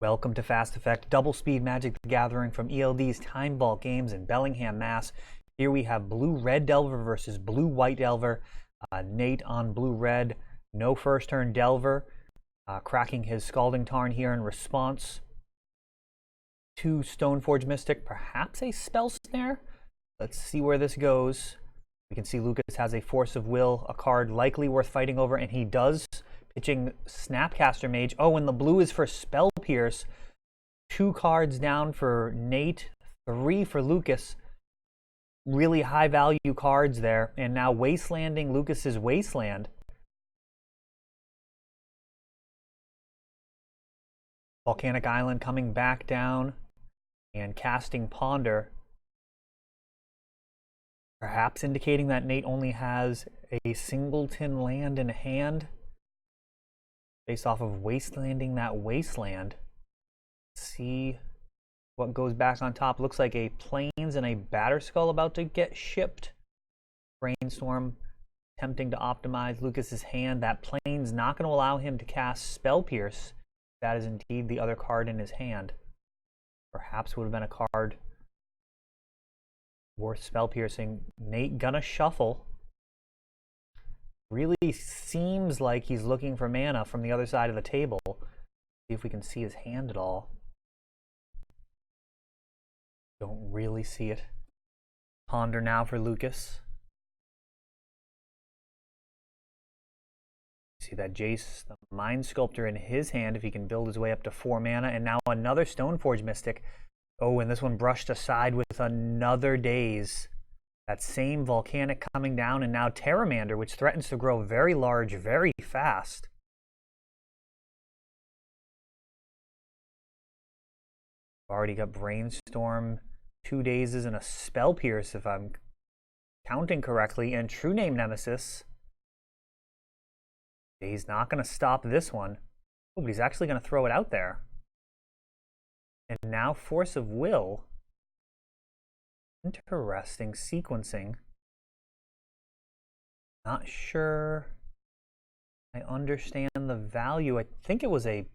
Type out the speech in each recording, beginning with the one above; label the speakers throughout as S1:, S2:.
S1: Welcome to Fast Effect Double Speed Magic the Gathering from ELD's Time Vault Games in Bellingham, Mass. Here we have Blue-Red Delver versus Blue-White Delver. Nate on Blue-Red, no first turn Delver, cracking his Scalding Tarn here in response to Stoneforge Mystic, perhaps a Spell Snare. Let's see where this goes. We can see Lucas has a Force of Will, a card likely worth fighting over, and he does. Pitching Snapcaster Mage. Oh, and the blue is for Spell Pierce. 2 cards down for Nate, 3 for Lucas. Really high value cards there. And now Wastelanding Lucas's Wasteland. Volcanic Island coming back down and casting Ponder. Perhaps indicating that Nate only has a singleton land in hand. Based off of Wastelanding that Wasteland. See what goes back on top. Looks like a Plains and a Batterskull about to get shipped. Brainstorm attempting to optimize Lucas's hand. That Plains not going to allow him to cast Spell Pierce. That is indeed the other card in his hand. Perhaps would have been a card worth Spell Piercing. Nate gonna shuffle. Really seems like he's looking for mana from the other side of the table. See if we can see his hand at all. Don't really see it. Ponder now for Lucas. See that Jace, the Mind Sculptor in his hand, if he can build his way up to 4 mana. And now another Stoneforge Mystic. Oh, and this one brushed aside with another Daze. That same Volcanic coming down, and now Terramander, which threatens to grow very large, very fast. Already got Brainstorm, 2 Dazes, and a Spell Pierce, if I'm counting correctly, and True Name Nemesis. He's not going to stop this one. Oh, but he's actually going to throw it out there. And now Force of Will. Interesting sequencing. Not sure I understand the value. I think it was a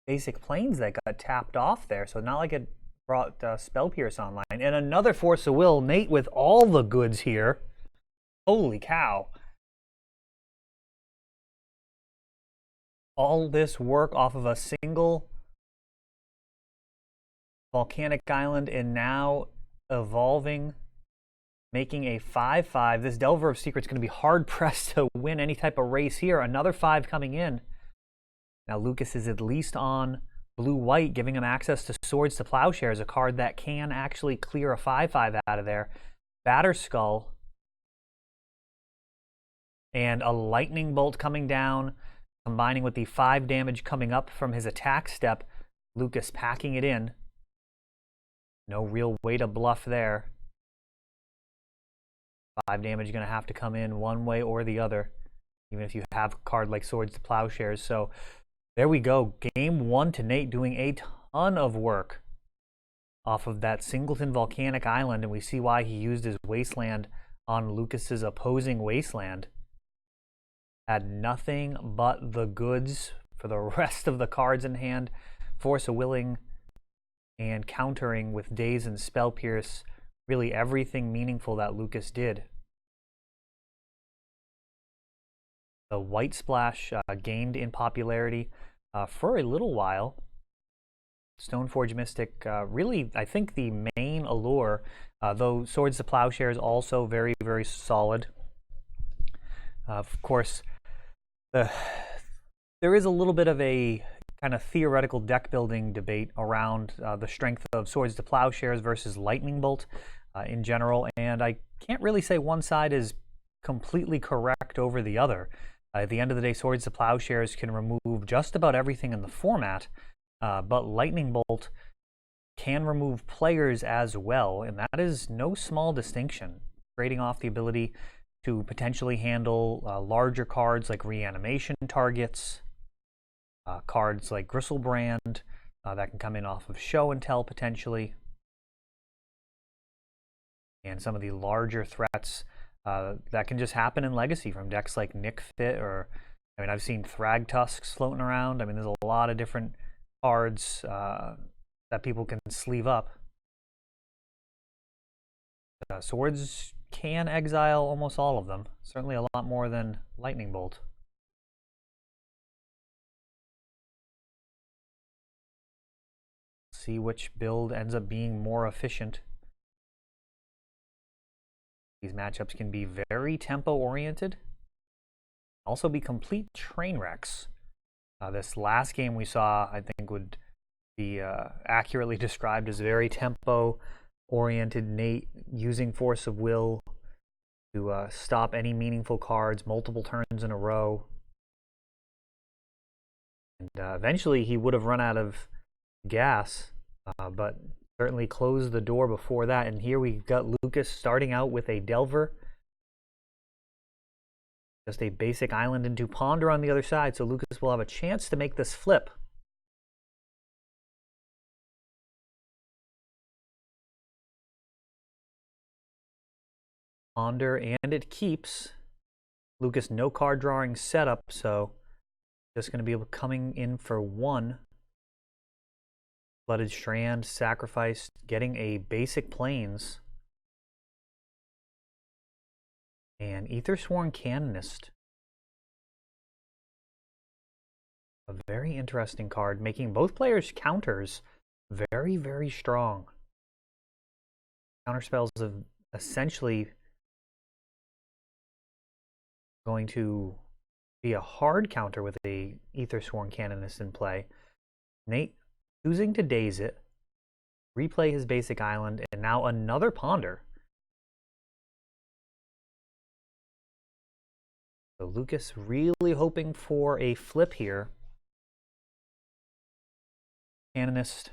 S1: basic Plains that got tapped off there, so not like it brought Spell Pierce online. And another Force of Will. Nate with all the goods here. Holy cow. All this work off of a single Volcanic Island, and now evolving, making a 5/5. This Delver of Secrets going to be hard-pressed to win any type of race here. Another 5 coming in. Now Lucas is at least on Blue-White, giving him access to Swords to Plowshares, a card that can actually clear a 5/5 out of there. Batterskull. And a Lightning Bolt coming down, combining with the 5 damage coming up from his attack step. Lucas packing it in. No real way to bluff there. 5 damage going to have to come in one way or the other, even if you have a card like Swords to Plowshares. So there we go. Game 1 to Nate doing a ton of work off of that singleton Volcanic Island, and we see why he used his Wasteland on Lucas's opposing Wasteland. Had nothing but the goods for the rest of the cards in hand. Force of Willing and countering with Daze and Spell Pierce. Really everything meaningful that Lucas did. The White Splash gained in popularity for a little while. Stoneforge Mystic, really, I think the main allure, though Swords to Plowshares also very, very solid. Of course, there is a little bit of a kind of theoretical deck building debate around the strength of Swords to Plowshares versus Lightning Bolt in general, and I can't really say one side is completely correct over the other. At the end of the day, Swords to Plowshares can remove just about everything in the format, but Lightning Bolt can remove players as well, and that is no small distinction, trading off the ability to potentially handle larger cards like Reanimation targets, cards like Gristlebrand that can come in off of Show and Tell potentially, and some of the larger threats that can just happen in Legacy from decks like Nick Fit, or I mean, I've seen Thrag Tusks floating around. I mean, there's a lot of different cards that people can sleeve up. Swords can exile almost all of them. Certainly a lot more than Lightning Bolt. See which build ends up being more efficient. These matchups can be very tempo-oriented. Also be complete train wrecks. This last game we saw, I think, would be accurately described as very tempo-oriented. Nate using force of will to stop any meaningful cards multiple turns in a row. And eventually he would have run out of gas, but certainly closed the door before that. And here we've got Lucas starting out with a Delver. Just a basic island into Ponder on the other side, so Lucas will have a chance to make this flip. Ponder, and it keeps. Lucas no card drawing setup, so just going to be able coming in for one. Flooded Strand, sacrifice, getting a basic Plains. And Aethersworn Canonist. A very interesting card, making both players' counters very, very strong. Counterspells have essentially going to be a hard counter with a Aethersworn Canonist in play. Nate choosing to daze it, replay his basic island, and now another Ponder. So Lucas really hoping for a flip here. Canonist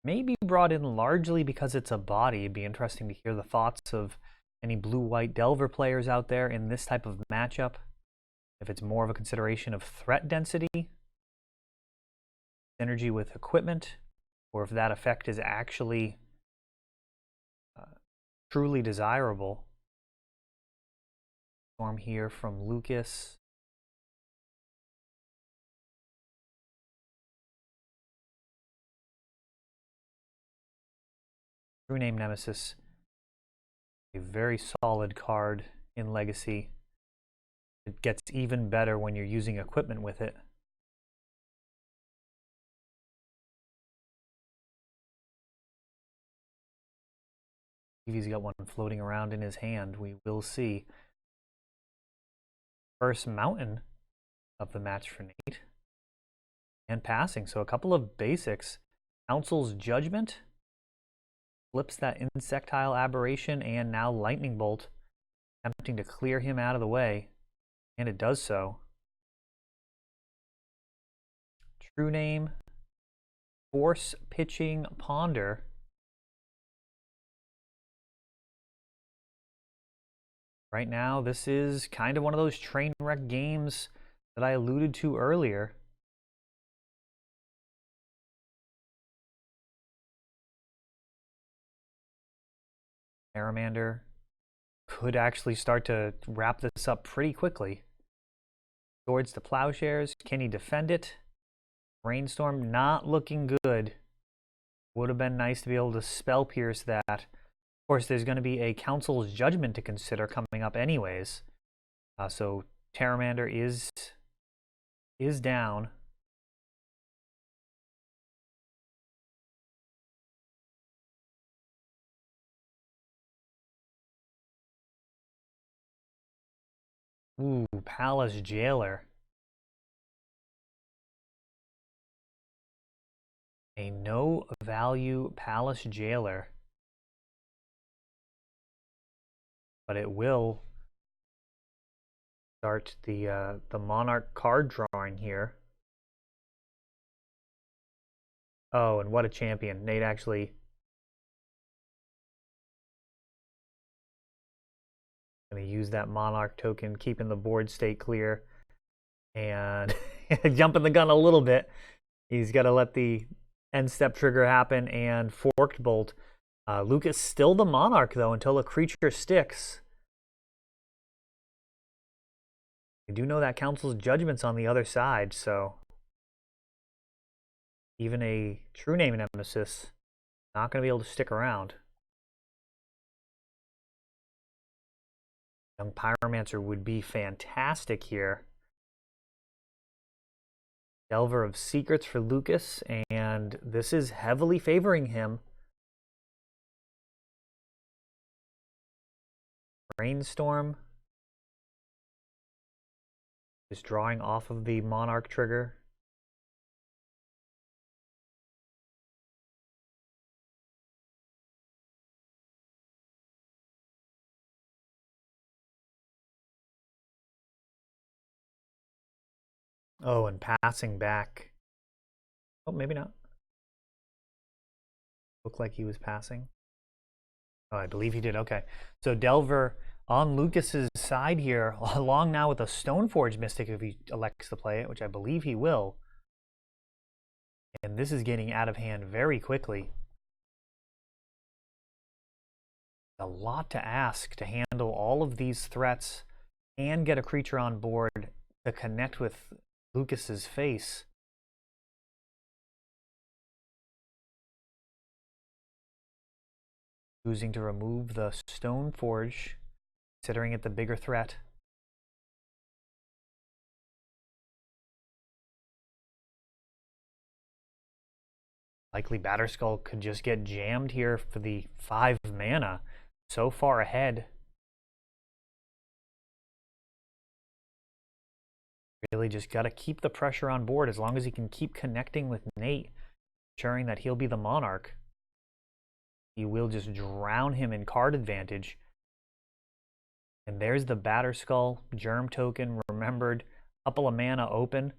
S1: may be brought in largely because it's a body. It'd be interesting to hear the thoughts of any blue-white Delver players out there in this type of matchup. If it's more of a consideration of threat density, synergy with equipment, or if that effect is actually truly desirable. Storm here from Lucas. True Name Nemesis. A very solid card in Legacy. It gets even better when you're using equipment with it. If he's got one floating around in his hand, we will see. First mountain of the match for Nate. And passing, so a couple of basics. Council's Judgment flips that Insectile Aberration, and now Lightning Bolt, attempting to clear him out of the way, and it does so. True Name, Force Pitching Ponder. Right now, this is kind of one of those train wreck games that I alluded to earlier. Aramander could actually start to wrap this up pretty quickly. Swords to Plowshares. Can he defend it? Brainstorm not looking good. Would have been nice to be able to spell pierce that. Of course, there's going to be a Council's Judgment to consider coming up anyways. So Terramander is down. Ooh, Palace Jailer. A no value Palace Jailer. But it will start the Monarch card drawing here. Oh, and what a champion. Nate actually going to use that Monarch token, keeping the board state clear. And jumping the gun a little bit. He's got to let the end step trigger happen, and Forked Bolt. Lucas still the Monarch, though, until a creature sticks. I do know that Council's Judgment's on the other side, so even a true name nemesis, not going to be able to stick around. Young Pyromancer would be fantastic here. Delver of Secrets for Lucas, and this is heavily favoring him. Brainstorm is drawing off of the Monarch trigger. Oh, and passing back. Oh, maybe not. Looked like he was passing. Oh, I believe he did. Okay. So Delver on Lucas's side here, along now with a Stoneforge Mystic if he elects to play it, which I believe he will. And this is getting out of hand very quickly. A lot to ask to handle all of these threats and get a creature on board to connect with Lucas's face. Choosing to remove the Stoneforge, considering it the bigger threat. Likely Batterskull could just get jammed here for the 5 mana. So far ahead. Really just got to keep the pressure on board as long as he can keep connecting with Nate, ensuring that he'll be the Monarch. He will just drown him in card advantage. And there's the Batterskull Germ token, remembered. Couple of mana open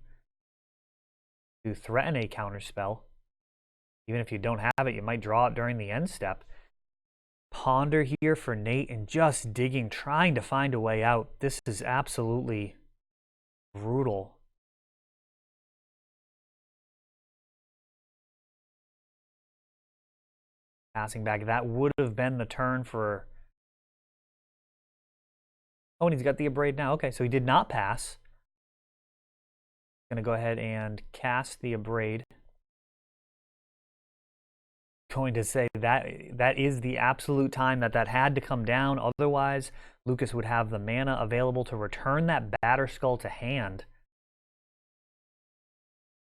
S1: to threaten a counterspell. Even if you don't have it, you might draw it during the end step. Ponder here for Nate and just digging, trying to find a way out. This is absolutely brutal. Passing back. That would have been the turn for... Oh, and he's got the Abrade now. Okay, so he did not pass. Going to go ahead and cast the Abrade. Going to say that is the absolute time that had to come down. Otherwise, Lucas would have the mana available to return that Batterskull to hand.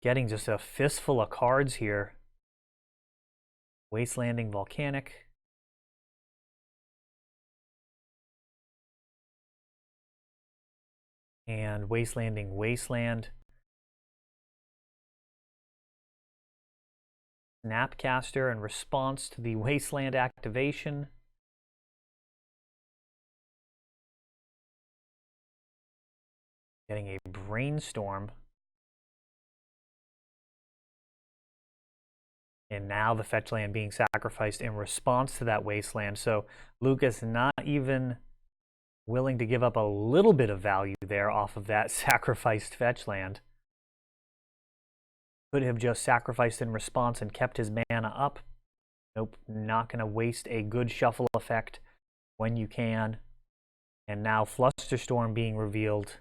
S1: Getting just a fistful of cards here. Wastelanding Volcanic. And Wastelanding Wasteland. Snapcaster in response to the Wasteland activation. Getting a Brainstorm. And now the fetch land being sacrificed in response to that Wasteland. So Lucas not even willing to give up a little bit of value there off of that sacrificed fetch land. Could have just sacrificed in response and kept his mana up. Nope, not going to waste a good shuffle effect when you can. And now Flusterstorm being revealed.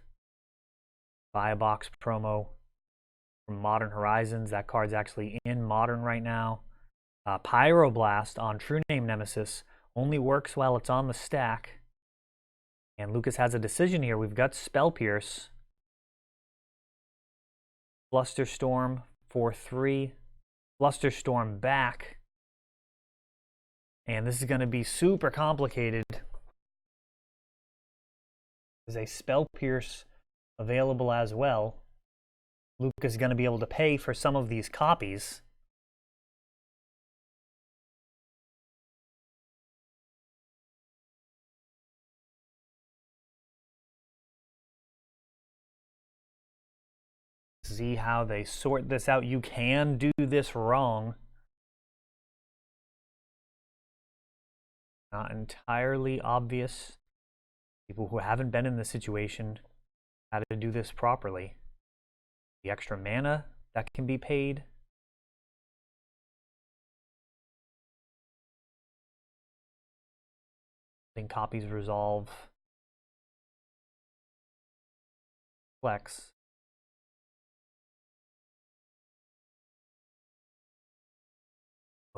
S1: Buy a box promo from Modern Horizons. That card's actually in Modern right now. Pyroblast on True Name Nemesis only works while it's on the stack. And Lucas has a decision here. We've got Spell Pierce. Flusterstorm for 3. Flusterstorm back. And this is going to be super complicated. There's a Spell Pierce available as well. Lucas is going to be able to pay for some of these copies. See how they sort this out. You can do this wrong. Not entirely obvious. People who haven't been in this situation how to do this properly. The extra mana that can be paid. I think copies resolve. Flex.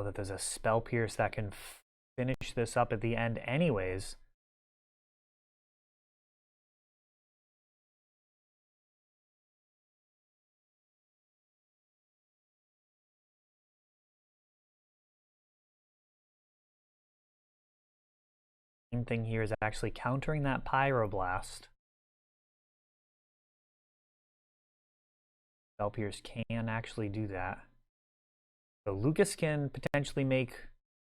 S1: Know that there's a Spell Pierce that can finish this up at the end anyways. Main thing here is actually countering that Pyroblast. Spell Pierce can actually do that. So Lucas can potentially make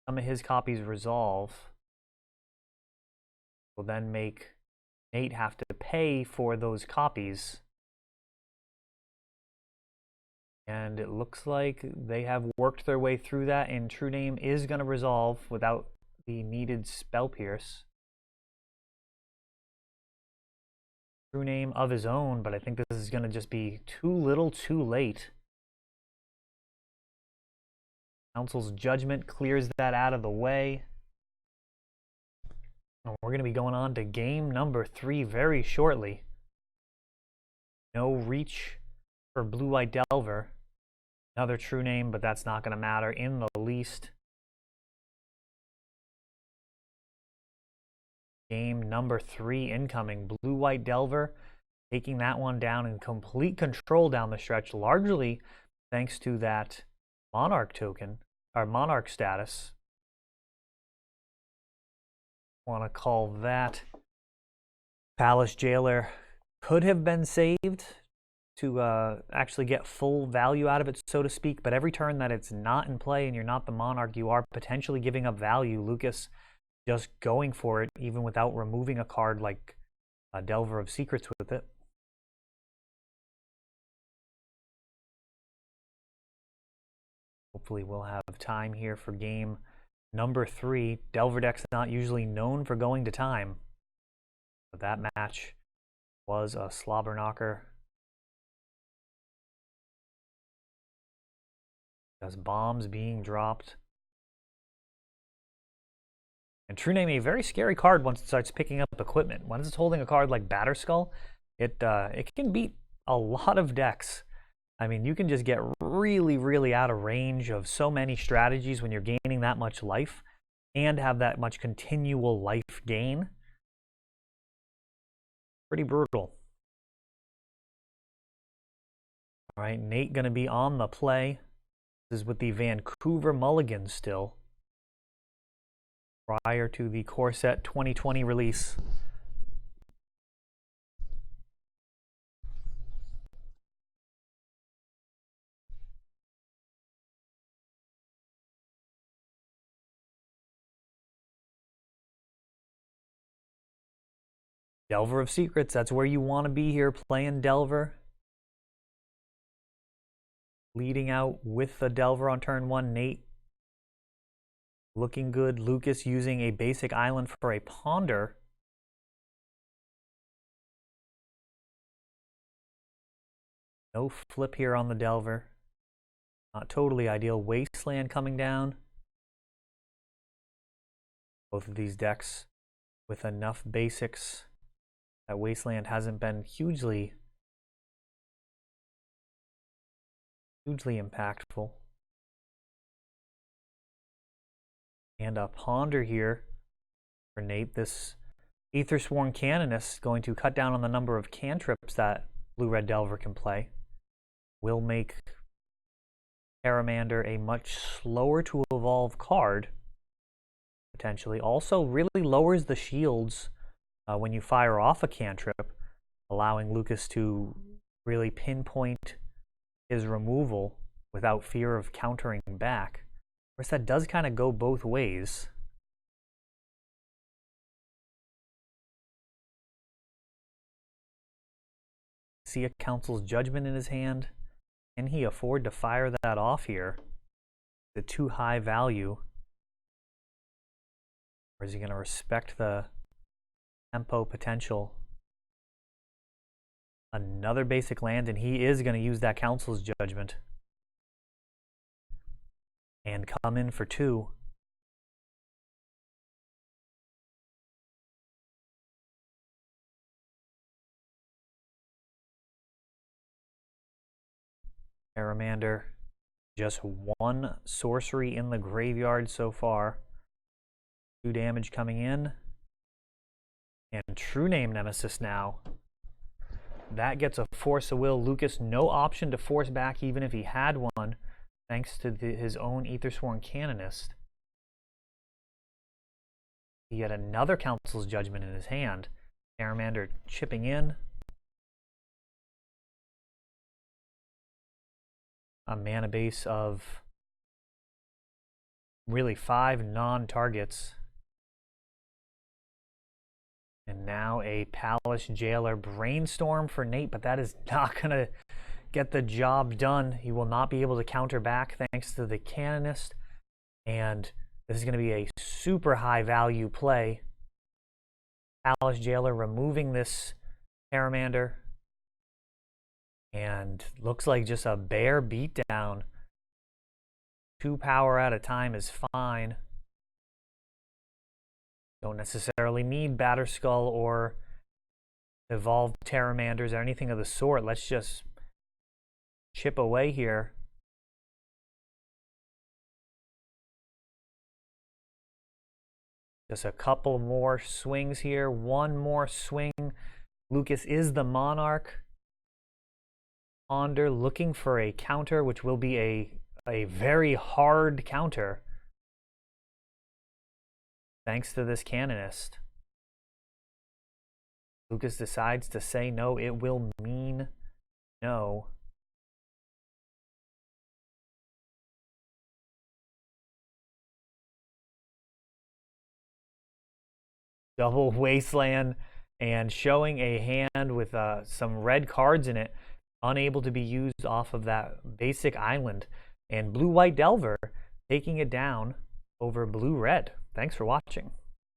S1: some of his copies resolve. Will then make Nate have to pay for those copies. And it looks like they have worked their way through that, and True Name is going to resolve without the needed Spell Pierce. True Name of his own, but I think this is going to just be too little too late. Council's Judgment clears that out of the way. And we're going to be going on to game number 3 very shortly. No reach for Blue-White Delver. Another True Name, but that's not going to matter in the least. Game number 3 incoming. Blue-White Delver taking that one down in complete control down the stretch, largely thanks to that Monarch token, or Monarch status. Want to call that Palace Jailer. Could have been saved to actually get full value out of it, so to speak, but every turn that it's not in play and you're not the Monarch, you are potentially giving up value. Lucas just going for it, even without removing a card like Delver of Secrets with it. Hopefully we'll have time here for game number 3. Delver deck's not usually known for going to time, but that match was a slobber knocker. There's bombs being dropped. And True Name, a very scary card once it starts picking up equipment. Once it's holding a card like Batterskull, it can beat a lot of decks. I mean, you can just get really, really out of range of so many strategies when you're gaining that much life and have that much continual life gain. Pretty brutal. All right, Nate going to be on the play. This is with the Vancouver Mulligan still, prior to the Core Set 2020 release. Delver of Secrets, that's where you want to be here, playing Delver. Leading out with the Delver on turn 1, Nate. Looking good. Lucas using a basic island for a Ponder. No flip here on the Delver. Not totally ideal. Wasteland coming down. Both of these decks with enough basics that Wasteland hasn't been hugely impactful. And a Ponder here for Nate. This Aethersworn Canonist is going to cut down on the number of cantrips that Blue-Red Delver can play. Will make Paramander a much slower to evolve card, potentially. Also really lowers the shields when you fire off a cantrip, allowing Lucas to really pinpoint his removal without fear of countering back. Of course, that does kind of go both ways. See a Council's Judgment in his hand. Can he afford to fire that off here? Is it too high value? Or is he going to respect the tempo potential? Another basic land, and he is going to use that Council's Judgment. And come in for 2. Paramander Just one sorcery in the graveyard so far. 2 damage coming in. And True Name Nemesis now. That gets a Force of Will. Lucas, no option to force back even if he had one, thanks to his own Aethersworn Canonist. He had another Council's Judgment in his hand. Charmander chipping in. A mana base of really 5 non-targets. And now a Palace Jailer Brainstorm for Nate, but that is not going to get the job done. He will not be able to counter back thanks to the Canonist. And this is going to be a super high value play. Palace Jailer removing this Charmander. And looks like just a bare beatdown. 2 power at a time is fine. Don't necessarily need Batterskull or evolved Terramanders or anything of the sort. Let's just chip away here. Just a couple more swings here. One more swing. Lucas is the Monarch. Ponder looking for a counter, which will be a very hard counter. Thanks to this Canonist. Lucas decides to say no. It will mean no. Double Wasteland and showing a hand with some red cards in it, unable to be used off of that basic island. And Blue-White Delver taking it down over Blue-Red. Thanks for watching.